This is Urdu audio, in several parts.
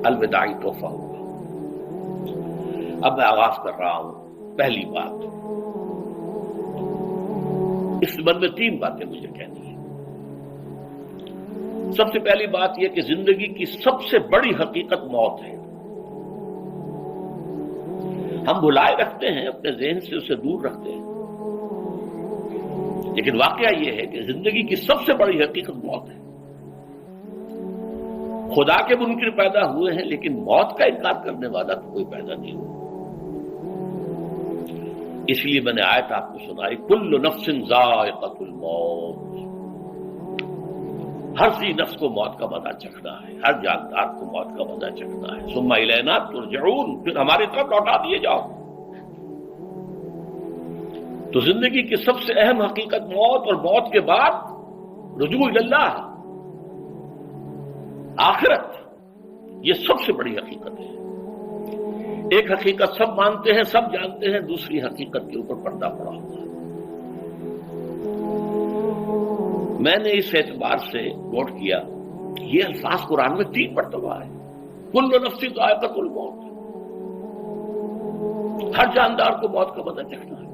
الوداعی تحفہ ہوگا۔ اب میں آغاز کر رہا ہوں۔ پہلی بات، اس سبب میں 3 باتیں مجھے کہنی ہیں۔ سب سے پہلی بات یہ کہ زندگی کی سب سے بڑی حقیقت موت ہے۔ ہم بھلائے رکھتے ہیں، اپنے ذہن سے اسے دور رکھتے ہیں، لیکن واقعہ یہ ہے کہ زندگی کی سب سے بڑی حقیقت موت ہے۔ خدا کے منکر پیدا ہوئے ہیں، لیکن موت کا انکار کرنے والا تو کوئی پیدا نہیں ہوا۔ اس لیے میں نے آیت آپ کو سنائی، کل نفس ذائقۃ الموت، ہر ذی نفس کو موت کا مزہ چکھنا ہے، ہر جاندار کو موت کا مزہ چکھنا ہے۔ ثم الینا ترجعون، پھر ہماری طرف لوٹا دیے جاؤ۔ تو زندگی کی سب سے اہم حقیقت موت، اور موت کے بعد رجوع اللہ، آخرت، یہ سب سے بڑی حقیقت ہے۔ ایک حقیقت سب مانتے ہیں، سب جانتے ہیں، دوسری حقیقت کے اوپر پردہ پڑا ہوا ہے۔ میں نے اس اعتبار سے نوٹ کیا، یہ الفاظ قرآن میں 3 مرتبہ ہے، کل نفس ذائقۃ الموت، ہر جاندار کو موت کا مزہ چکھنا ہے۔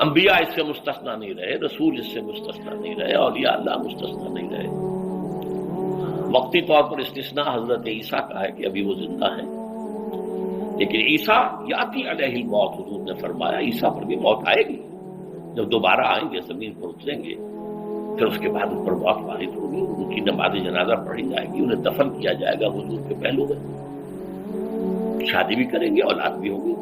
انبیاء اس سے مستثنا نہیں رہے، رسول اس سے مستثنا نہیں رہے، اولیاء اللہ مستثنا نہیں رہے۔ وقتی طور پر استثناء حضرت عیسیٰ کا ہے کہ ابھی وہ زندہ ہیں، لیکن عیسیٰ یاتی علیہ الموت، حضور نے فرمایا عیسیٰ پر بھی موت آئے گی، جب دوبارہ آئیں گے زمین پر اتریں گے، پھر اس کے بعد ان پر موت وارد ہوگی، ان کی نماز جنازہ پڑھی جائے گی، انہیں دفن کیا جائے گا حضور کے پہلو میں، شادی بھی کریں گے، اولاد بھی ہوگی۔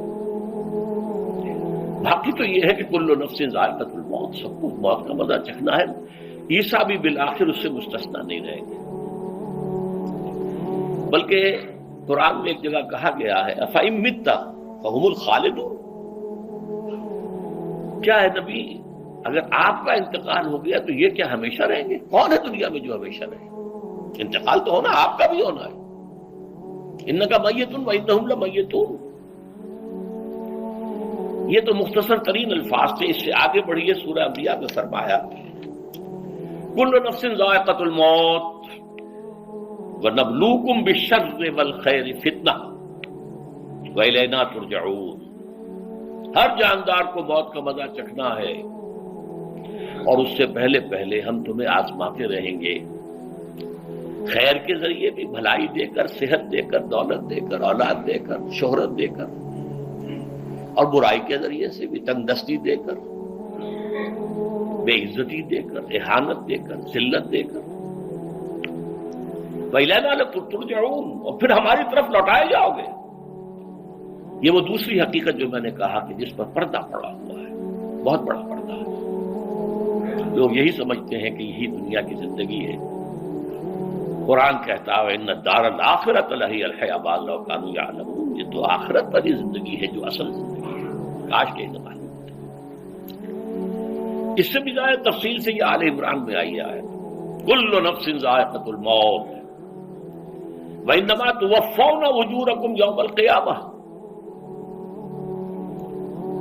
باقی تو یہ ہے کہ کل نفس ذائقۃ الموت، سب کو موت کا مزہ چکھنا ہے۔ عیسیٰ بھی بالآخر اس سے مستثنا نہیں رہیں گے، بلکہ قرآن میں ایک جگہ کہا گیا ہے أَفَإِن مِتَّ فَهُمُ الْخَالِدُونَ، کیا ہے نبی اگر آپ کا انتقال ہو گیا تو یہ کیا ہمیشہ رہیں گے؟ کون ہے دنیا میں جو ہمیشہ رہے؟ انتقال تو ہونا، آپ کا بھی ہونا ہے۔ إِنَّكَ مَيِّتٌ وَإِنَّهُمْ لَمَيِّتُونَ، یہ تو مختصر ترین الفاظ تھے۔ اس سے آگے بڑھیے، سورہ انبیاء میں فرمایا کل نفس ذائقۃ الموت وَنَبْلُوكُمْ بِالشَّرِّ وَالْخَيْرِ فِتْنَةً وَإِلَيْنَا تُرْجَعُونَ، ہر جاندار کو موت کا مزہ چکھنا ہے، اور اس سے پہلے پہلے ہم تمہیں آزماتے رہیں گے، خیر کے ذریعے بھی، بھلائی دے کر، صحت دے کر، دولت دے کر، اولاد دے کر، شہرت دے کر، اور برائی کے ذریعے سے بھی، تنگ دستی دے کر، بے عزتی دے کر، اہانت دے کر، ذلت دے کر، وَإِلَيْنَا تُرْجَعُونَ، اور پھر ہماری طرف لوٹائے جاؤ گے۔ یہ وہ دوسری حقیقت جو میں نے کہا کہ جس پر پردہ پڑا ہوا ہے، بہت بڑا پردہ ہے۔ لوگ یہی سمجھتے ہیں کہ یہی دنیا کی زندگی ہے۔ قرآن کہتا ہے إِنَّ الدَّارَ الْآخِرَةَ لَهِيَ الْحَيَوَانُ لَوْ كَانُوا يَعْلَمُونَ، یہ تو آخرت والی زندگی ہے جو اصل زندگی ہے، کاش کہ انہیں معلوم ہوتا۔ اس سے بھی زیادہ تفصیل سے یہ آل عمران میں آئی ہے، كُلُّ نَفْسٍ ذَائِقَةُ الْمَوْتِ وَإِنَّمَا تُوَفَّوْنَ أُجُورَكُمْ يَوْمَ الْقِيَامَةِ،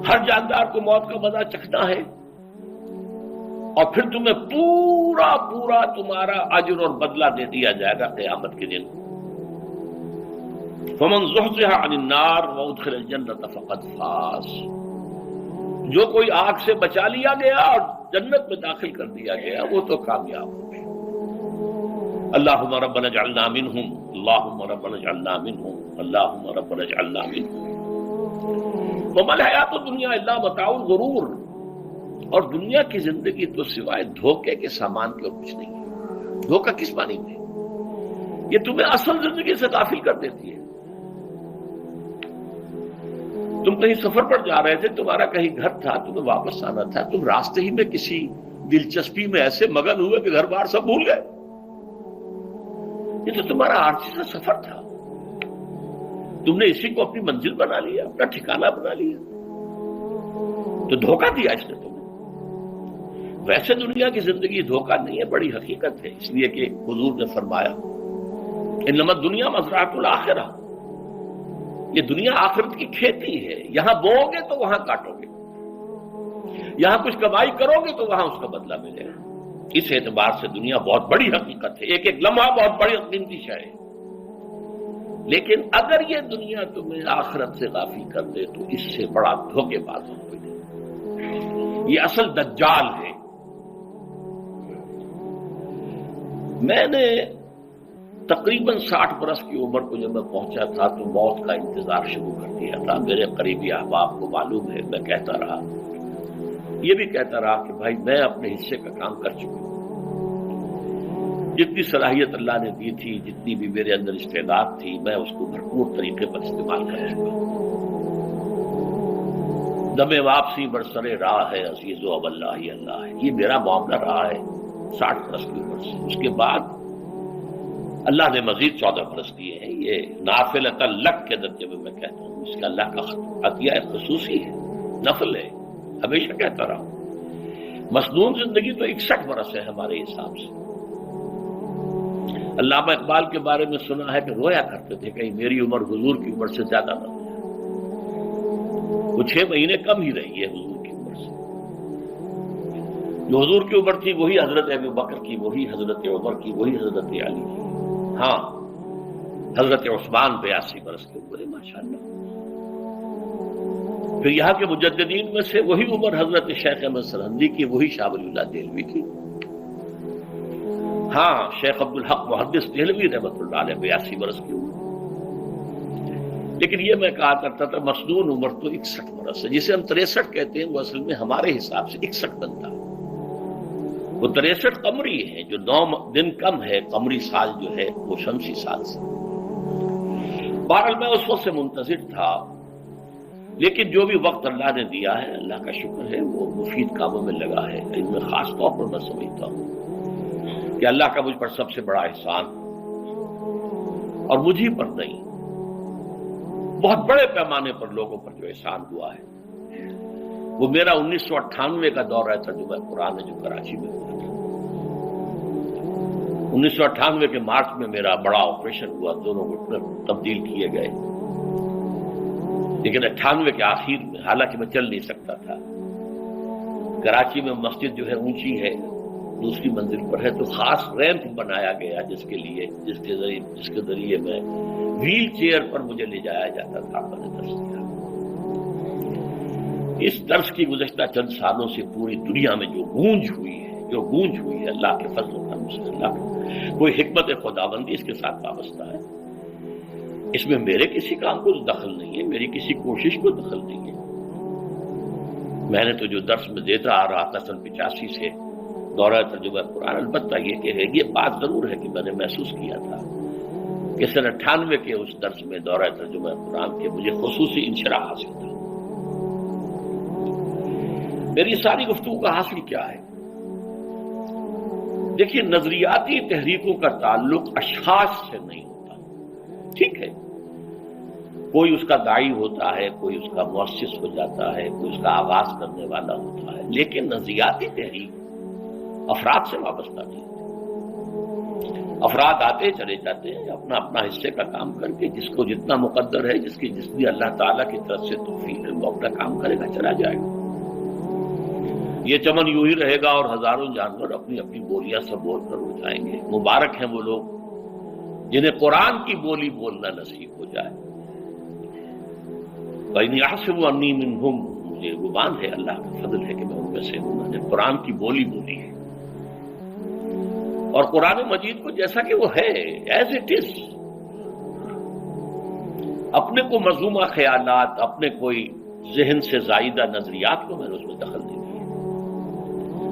ہر جاندار کو موت کا مزہ چکھنا ہے، اور پھر تمہیں پورا پورا تمہارا اجر اور بدلہ دے دیا جائے گا قیامت کے دن۔ فَمَنْ زُحْزِحَ عَنِ النَّارِ وَأُدْخِلَ الْجَنَّةَ فَقَدْ فَازَ، جو کوئی آگ سے بچا لیا گیا اور جنت میں داخل کر دیا گیا وہ تو کامیاب ہو گئے۔ اللہم ربنا اجعلنا منہم، اللہم ربنا اجعلنا منہم، اللہم ربنا اجعلنا منہم۔ وَمَا الْحَيَاةُ الدُّنْيَا إِلَّا مَتَاعُ الْغُرُورِ، اور دنیا کی زندگی تو سوائے دھوکے کے سامان کے اور کچھ نہیں ہے۔ دھوکہ کس معنی میں؟ یہ تمہیں اصل زندگی سے غافل کر دیتی ہے۔ تم کہیں سفر پر جا رہے تھے، تمہارا کہیں گھر تھا، تمہیں واپس آنا تھا، تم راستے ہی میں کسی دلچسپی میں ایسے مگن ہوئے کہ گھر بار سب بھول گئے۔ یہ تو تمہارا عارضی سا سفر تھا، تم نے اسی کو اپنی منزل بنا لیا، اپنا ٹھکانہ بنا لیا، تو دھوکہ دیا اس نے تمہیں۔ ویسے دنیا کی زندگی دھوکہ نہیں ہے، بڑی حقیقت ہے، اس لیے کہ حضور نے فرمایا انما الدنیا مزرعۃ الآخرہ، یہ دنیا آخرت کی کھیتی ہے، یہاں بو گے تو وہاں کاٹو گے، یہاں کچھ کمائی کرو گے تو وہاں اس کا بدلہ ملے گا۔ اس اعتبار سے دنیا بہت بڑی حقیقت ہے، ایک ایک لمحہ بہت بڑی قیمتی شے ہے، لیکن اگر یہ دنیا تمہیں آخرت سے غافل کر دے تو اس سے بڑا دھوکے باز ہو کوئی نہیں۔ یہ اصل دجال ہے۔ میں نے تقریباً 60 برس کی عمر کو جب میں پہنچا تھا تو موت کا انتظار شروع کر دیا تھا۔ میرے قریبی احباب کو معلوم ہے، میں کہتا رہا، یہ بھی کہتا رہا کہ بھائی میں اپنے حصے کا کام کر چکا ہوں، جتنی صلاحیت اللہ نے دی تھی، جتنی بھی میرے اندر استعداد تھی، میں اس کو بھرپور طریقے پر استعمال کر چکا ہوں۔ دم واپسی برسر راہ ہے عزیز و اب اللہ ہی اللہ ہے، یہ میرا معاملہ رہا ہے 60 برس کی عمر سے۔ اس کے بعد اللہ نے مزید 14 برس دیے ہیں، یہ نافلۃ لک کے درجے میں کہتا ہوں، اس کا اللہ کا عطیہ خصوصی ہے، نفل ہے، ہمیشہ کہتا رہا ہوں۔ مسنون زندگی تو 61 برس ہے ہمارے حساب سے۔ علامہ اقبال کے بارے میں سنا ہے کہ رویا کرتے تھے کہیں میری عمر حضور کی عمر سے زیادہ نہ ہو جائے، وہ 6 مہینے کم ہی رہی ہے حضور کی عمر سے۔ جو حضور کی عمر تھی وہی حضرت ابو بکر کی، وہی حضرت عمر کی، وہی حضرت علی کی، ہاں حضرت عثمان 82 برس کے عمر ہے ماشاءاللہ۔ پھر یہاں کے مجددین میں سے وہی عمر حضرت شیخ احمد سرہندی کی، وہی شاہ ولی اللہ دہلوی کی، ہاں شیخ عبدالحق محدث دہلوی رحمۃ اللہ علیہ 82 برس کی عمر۔ لیکن یہ میں کہا کرتا تھا مسنون عمر تو 61 برس ہے، جسے ہم 63 کہتے ہیں، وہ اصل میں ہمارے حساب سے 61 بنتا ہے۔ وہ 63 قمری ہے، جو 9 دن کم ہے قمری سال جو ہے وہ شمسی سال سے۔ بہرحال میں اس وقت سے منتظر تھا، لیکن جو بھی وقت اللہ نے دیا ہے اللہ کا شکر ہے، وہ مفید کاموں میں لگا ہے۔ ان میں خاص طور پر میں سمجھتا ہوں کہ اللہ کا مجھ پر سب سے بڑا احسان، اور مجھے پر نہیں، بہت بڑے پیمانے پر لوگوں پر جو احسان ہوا ہے، وہ میرا 1998 کا دورہ ترجمہ قرآن ہے جو کراچی میں ہوا تھا۔ 1998 کے مارچ میں میرا بڑا آپریشن ہوا، دونوں گھٹنے تبدیل کیے گئے، لیکن 98 کے آخر میں، حالانکہ میں چل نہیں سکتا تھا، کراچی میں مسجد جو ہے اونچی ہے، دوسری منزل پر ہے، تو خاص ریمپ بنایا گیا جس کے ذریعے میں ویل چیئر پر مجھے لے جایا جاتا تھا۔ میں نے درس دیا۔ اس درس کی گزشتہ چند سالوں سے پوری دنیا میں جو گونج ہوئی ہے اللہ کے فضل و کرم سے، اللہ کا کوئی حکمت خداوندی اس کے ساتھ وابستہ ہے۔ اس میں میرے کسی کام کو دخل نہیں ہے، میری کسی کوشش کو دخل نہیں ہے۔ میں نے تو جو درس میں دیتا آ رہا تھا سن 85 سے دورہ ترجمہ قرآن، البتہ یہ بات ضرور ہے کہ میں نے محسوس کیا تھا کہ سن 98 کے اس درس میں دورہ ترجمہ قرآن کے مجھے خصوصی انشراح حاصل تھا۔ میری ساری گفتگو کا حاصل کیا ہے؟ دیکھیے، نظریاتی تحریکوں کا تعلق اشخاص سے نہیں ہوتا، ٹھیک ہے، کوئی اس کا داعی ہوتا ہے، کوئی اس کا مؤسس ہو جاتا ہے، کوئی اس کا آغاز کرنے والا ہوتا ہے، لیکن نظریاتی تحریک افراد سے وابستہ نہیں ہوتی۔ افراد آتے چلے جاتے ہیں اپنا اپنا حصے کا کام کر کے، جس کو جتنا مقدر ہے، جس کی اللہ تعالیٰ کی طرف سے توفیق ہے، وہ اپنا کام کرے گا، چلا جائے گا۔ یہ چمن یوں ہی رہے گا اور ہزاروں جانور اپنی اپنی بولیاں سے بول کر اڑ جائیں گے۔ مبارک ہیں وہ لوگ جنہیں قرآن کی بولی بولنا نصیب ہو جائے۔ وَإِنْ يَحْسَبُوا أَنِّي مِنْهُمْ، مجھے گمان ہے، اللہ کا فضل ہے کہ میں ان میں سے ہوں، میں نے قرآن کی بولی بولی ہے، اور قرآن مجید کو جیسا کہ وہ ہے ایز اٹ از، اپنے کو مذمومہ خیالات، اپنے کوئی ذہن سے زائدہ نظریات کو میں نے اس میں دخل نہیں دیا،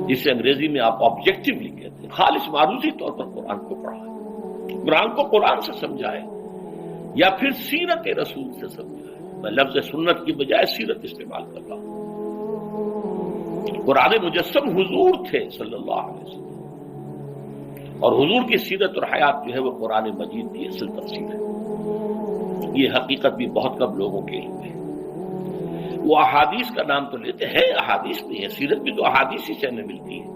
جسے انگریزی میں آپ آبجیکٹیولی کہتے ہیں، خالص معروضی طور پر قرآن کو پڑھا ہے، قرآن کو قرآن سے سمجھائے یا پھر سیرت رسول سے سمجھائے۔ میں لفظ سنت کی بجائے سیرت استعمال کر رہا ہوں۔ قرآن مجسم حضور تھے صلی اللہ علیہ وسلم، اور حضور کی سیرت اور حیات جو ہے وہ قرآن مجید کی اصل تفسیر ہے۔ یہ حقیقت بھی بہت کم لوگوں کے علم ہے۔ وہ احادیث کا نام تو لیتے ہیں، احادیث نہیں ہے، سیرت بھی تو احادیث ہی سے ہمیں ملتی ہے،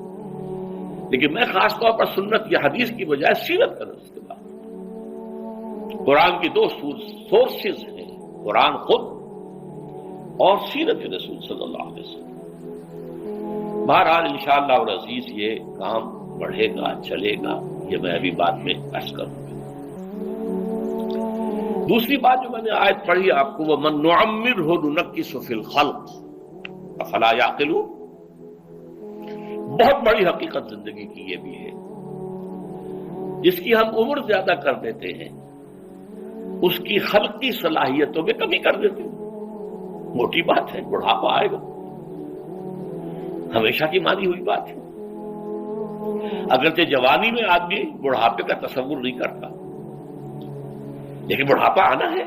لیکن میں خاص طور پر سنت یا حدیث کی بجائے سیرت کا استعمال کرتا ہوں۔ قرآن کی 2 سورسز ہیں، قرآن خود اور سیرت رسول صلی اللہ علیہ وسلم۔ بہرحال انشاءاللہ العزیز یہ کام بڑھے گا، چلے گا، یہ میں ابھی بعد میں عرض کروں گا۔ دوسری بات جو میں نے آیت پڑھی آپ کو، وَمَن نُعَمِّرْهُ نُنَكِّسْهُ فِي الْخَلْقِ أَفَلَا يَعْقِلُونَ، بہت بڑی حقیقت زندگی کی یہ بھی ہے، جس کی ہم عمر زیادہ کر دیتے ہیں اس کی خلقی صلاحیتوں میں کمی کر دیتے ہیں۔ موٹی بات ہے، بڑھاپا آئے گا، ہمیشہ کی مانی ہوئی بات ہے۔ اگرچہ جوانی میں آدمی بڑھاپے کا تصور نہیں کرتا، لیکن بڑھاپا آنا ہے،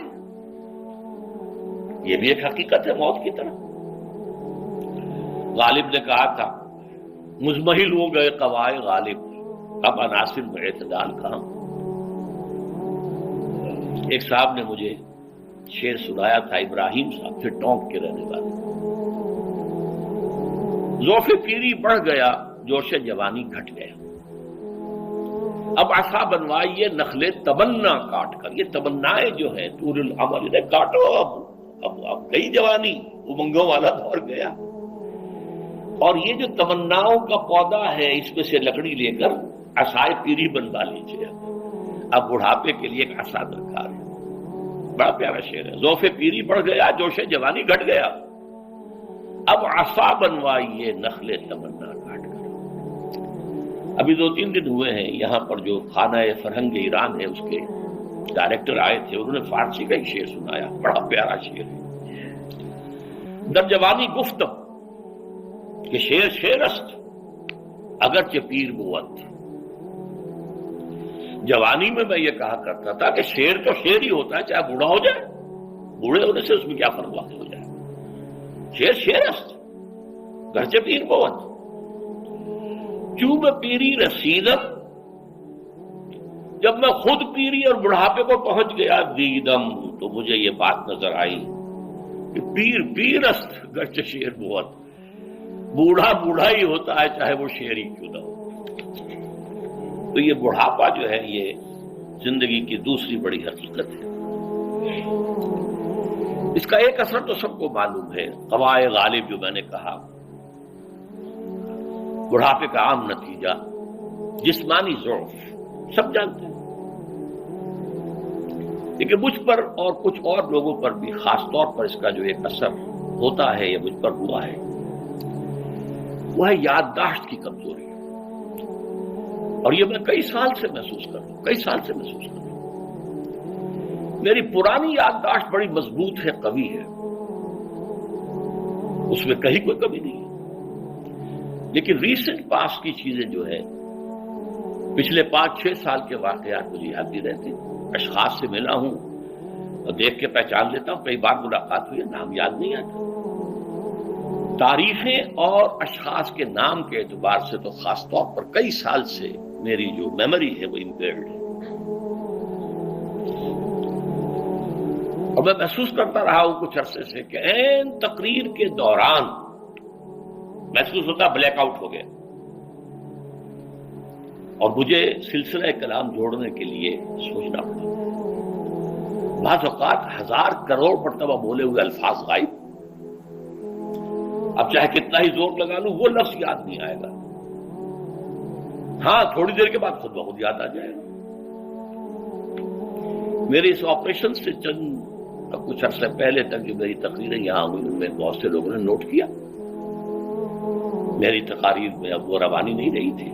یہ بھی ایک حقیقت ہے موت کی طرح۔ غالب نے کہا تھا مزمحل ہو گئے قوائے غالب، اب عناصر میں اعتدال کہاں۔ ایک صاحب نے مجھے شعر سنایا تھا، ابراہیم صاحب تھے ٹونک کے رہنے والے۔ ذوف پیری بڑھ گیا، جوش جوانی گھٹ گیا، اب عصا بنوائیے نخل تمنا کاٹ کر۔ یہ تمنائیں جو ہیں طول العمر، انہیں کاٹو، اب گئی جوانی، امنگوں والا دور گیا، اور یہ جو تمناؤں کا پودا ہے اس میں سے لکڑی لے کر عصائے پیری بنوا لیجیے، اب بڑھاپے کے لیے ایک عصا درکار ہے۔ بڑا پیارا شعر ہے، ذوف پیری بڑھ گیا، جوش جوانی گھٹ گیا، اب عصا بنوائیے نخل تمنا کاٹ کر۔ ابھی 2-3 دن ہوئے ہیں یہاں پر جو خانہ فرہنگ ایران ہے اس کے ڈائریکٹر آئے تھے، انہوں نے فارسی کا ایک شعر سنایا، بڑا پیارا شعر ہے۔ در جوانی گفتم کہ شعر شعر است اگرچہ پیر بود۔ جوانی میں میں یہ کہا کرتا تھا کہ شعر تو شعر ہی ہوتا ہے، چاہے بوڑھا ہو جائے، بوڑھے ہونے سے اس میں کیا فرق واقع ہو جائے، شعر شعر است گرچہ پیر بود۔ چوب پیری رسیدم، جب میں خود پیری اور بڑھاپے کو پہنچ گیا، دیدم تو مجھے یہ بات نظر آئی کہ پیر پیر است گرچہ شعر بود، بوڑھا بوڑھا ہی ہوتا ہے چاہے وہ شعر ہی کیوں نہ ہو۔ تو یہ بڑھاپا جو ہے یہ زندگی کی دوسری بڑی حقیقت ہے۔ اس کا ایک اثر تو سب کو معلوم ہے، قوائے غالب جو میں نے کہا، بڑھاپے کا عام نتیجہ جسمانی ضعف، سب جانتے ہیں، لیکن مجھ پر اور کچھ اور لوگوں پر بھی خاص طور پر اس کا جو ایک اثر ہوتا ہے، یہ مجھ پر ہوا ہے، وہ ہے یادداشت کی کمزوری۔ اور یہ میں کئی سال سے محسوس کر رہا ہوں، میری پرانی یادداشت بڑی مضبوط ہے، قوی ہے، اس میں کہیں کوئی کمی نہیں ہے، لیکن ریسنٹ پاس کی چیزیں جو ہے، پچھلے 5-6 سال کے واقعات مجھے یاد نہیں رہتے، اشخاص سے ملا ہوں اور دیکھ کے پہچان لیتا ہوں، کئی بار ملاقات ہوئی ہے، نام یاد نہیں آتا، تاریخیں اور اشخاص کے نام کے اعتبار سے تو خاص طور پر کئی سال سے میری جو میموری ہے وہ امپیئرڈ ہے، اور میں محسوس کرتا رہا ہوں کچھ عرصے سے کہ عین تقریر کے دوران محسوس ہوتا بلیک آؤٹ ہو گیا، اور مجھے سلسلہ کلام جوڑنے کے لیے سوچنا پڑا۔ بعض اوقات 1000 کروڑ مرتبہ بولے ہوئے الفاظ غائب، اب چاہے کتنا ہی زور لگا لوں وہ لفظ یاد نہیں آئے گا، ہاں تھوڑی دیر کے بعد خود بخود یاد آ جائے گا۔ میرے اس آپریشن سے کچھ عرصے پہلے تک جو میری تقریریں یہاں ہوئی ان میں بہت سے لوگوں نے نوٹ کیا، میری تقاریر میں اب وہ روانی نہیں رہی تھی،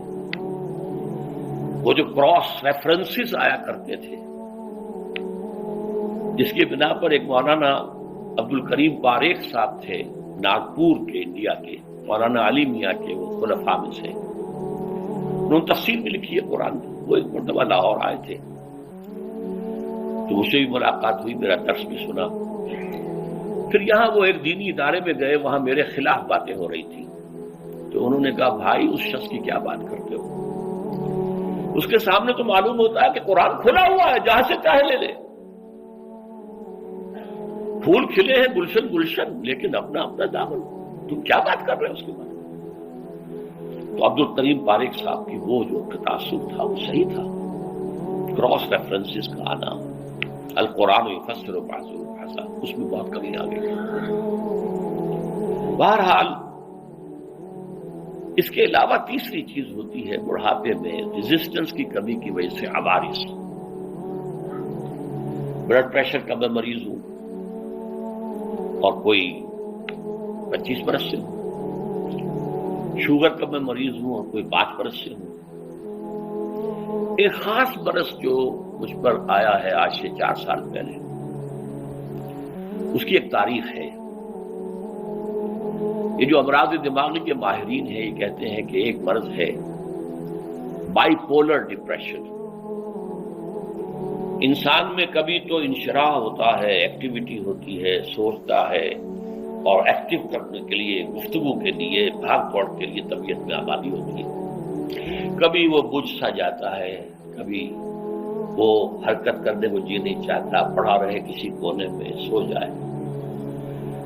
وہ جو کراس ریفرنسز آیا کرتے تھے، جس کی بنا پر ایک مولانا عبد الکریم پاریخ صاحب تھے ناگپور کے، انڈیا کے، مولانا علی میاں کے وہ خلفاء میں سے، انہوں نے تفسیر بھی لکھی ہے قرآن میں، وہ ایک مرتبہ لاہور آئے تھے تو مجھ سے بھی ملاقات ہوئی، میرا درس بھی سنا، پھر یہاں وہ ایک دینی ادارے میں گئے، وہاں میرے خلاف باتیں ہو رہی تھی، تو انہوں نے کہا بھائی اس شخص کی کیا بات کرتے ہو، اس کے سامنے تو معلوم ہوتا ہے کہ قرآن کھلا ہوا ہے، جہاں سے چاہے لے لے، پھول کھلے ہیں گلشن گلشن، لیکن اپنا اپنا دامن، تم کیا بات کر رہے ہو اس کے بارے میں؟ تو عبد الکریم پاریخ صاحب کی وہ جو تاثر تھا وہ صحیح تھا، کراس ریفرنسز کا آنا، القرآن یفسر بعضہ بعضا، اس میں بہت کمی آ گئی۔ بہرحال اس کے علاوہ تیسری چیز ہوتی ہے بڑھاپے میں ریزسٹنس کی کمی کی وجہ سے عوارض. بلڈ پریشر کا میں مریض ہوں اور کوئی 25 برس سے ہوں، شوگر کا میں مریض ہوں اور کوئی 5 برس سے ہوں. ایک خاص برس جو مجھ پر آیا ہے آج سے 4 سال پہلے، اس کی ایک تاریخ ہے. یہ جو امراض دماغی کے ماہرین ہیں یہ کہتے ہیں کہ ایک مرض ہے بائی پولر ڈپریشن. انسان میں کبھی تو انشراح ہوتا ہے، ایکٹیویٹی ہوتی ہے، سوچتا ہے اور ایکٹیو کرنے کے لیے، گفتگو کے لیے، بھاگ دوڑ کے لیے طبیعت میں آبادی ہوتی ہے. کبھی وہ بجھ سا جاتا ہے، کبھی وہ حرکت کرنے کو جی نہیں چاہتا، پڑا رہے کسی کونے میں، سو جائے.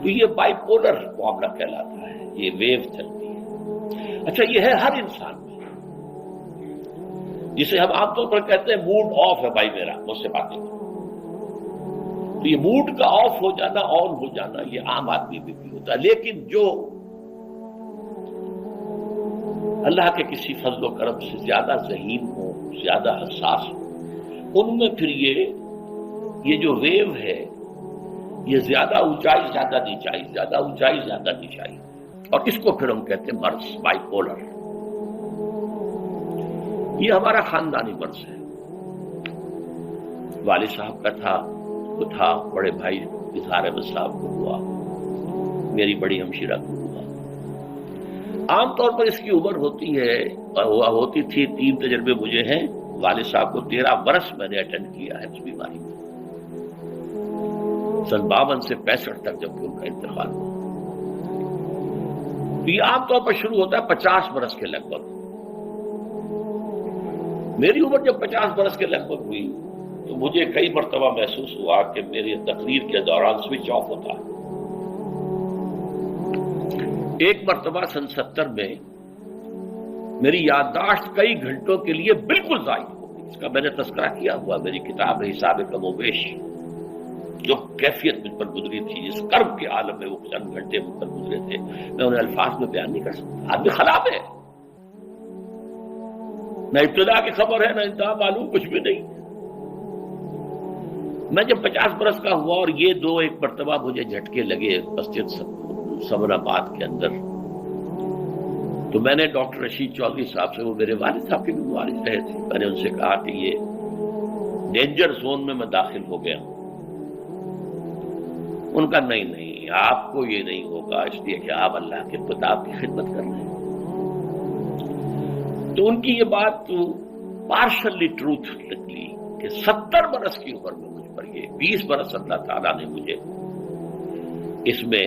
تو یہ بائی پولر معاملہ کہلاتا ہے، یہ ویو چلتی ہے. اچھا یہ ہے ہر انسان میں، جسے ہم عام طور پر کہتے ہیں موڈ آف ہے بھائی میرا، مجھ سے باتیں. تو یہ موڈ کا آف ہو جانا، آن ہو جانا، یہ عام آدمی میں بھی ہوتا ہے. لیکن جو اللہ کے کسی فضل و کرم سے زیادہ ذہین ہو، زیادہ حساس ہو، ان میں پھر یہ جو ویو ہے یہ زیادہ اونچائی زیادہ نیچائی، زیادہ اونچائی زیادہ نیچائی، اور اس کو پھر ہم کہتے ہیں مرض، بائی پولر. یہ ہمارا خاندانی مرض ہے. والد صاحب کا تھا، بڑے بھائی اظہار احمد صاحب کو ہوا، میری بڑی ہمشیرہ کو ہوا. عام طور پر اس کی عمر ہوتی ہے اور ہوتی تھی، 3 تجربے مجھے ہیں. والد صاحب کو 13 برس میں نے اٹینڈ کیا ہے اس بیماری میں، سن 52 سے 65 تک جب کہ ان کا انتقال ہوا. تو یہ عام طور پر شروع ہوتا ہے 50 برس کے لگ بھگ. میری عمر جب 50 برس کے لگ بھگ ہوئی تو مجھے کئی مرتبہ محسوس ہوا کہ میری تقریر کے دوران سوئچ آف ہوتا ہے. ایک مرتبہ سن 70 میں میری یادداشت کئی گھنٹوں کے لیے بالکل ضائع ہو گئی. اس کا میں نے تذکرہ کیا ہوا میری کتاب ہے حساب کم و بیش. جو کیفیت مجھ پر گزری تھی، جس کرب کے عالم میں وہ چند گھنٹے مجھ پر گزرے تھے، میں انہیں الفاظ میں بیان نہیں کر سکتا. آدمی خراب ہے، نہ ابتدا کی خبر ہے نہ انتہا معلوم، کچھ بھی نہیں. میں جب 50 برس کا ہوا اور یہ ایک مرتبہ مجھے جھٹکے لگے مسجد سمن آباد کے اندر، تو میں نے ڈاکٹر رشید چودھری صاحب سے، وہ میرے والد صاحب کے بھی والد رہے تھے، میں نے ان سے کہا کہ یہ ڈینجر زون میں داخل ہو گیا ہوں. ان کا نہیں آپ کو یہ نہیں ہوگا، اس لیے کہ آپ اللہ کے کتاب کی خدمت کر رہے ہیں. تو ان کی یہ بات پارشلی ٹروتھ نکلی کہ 70 برس کی عمر میں مجھ پر یہ 20 برس اللہ تعالیٰ نے مجھے اس میں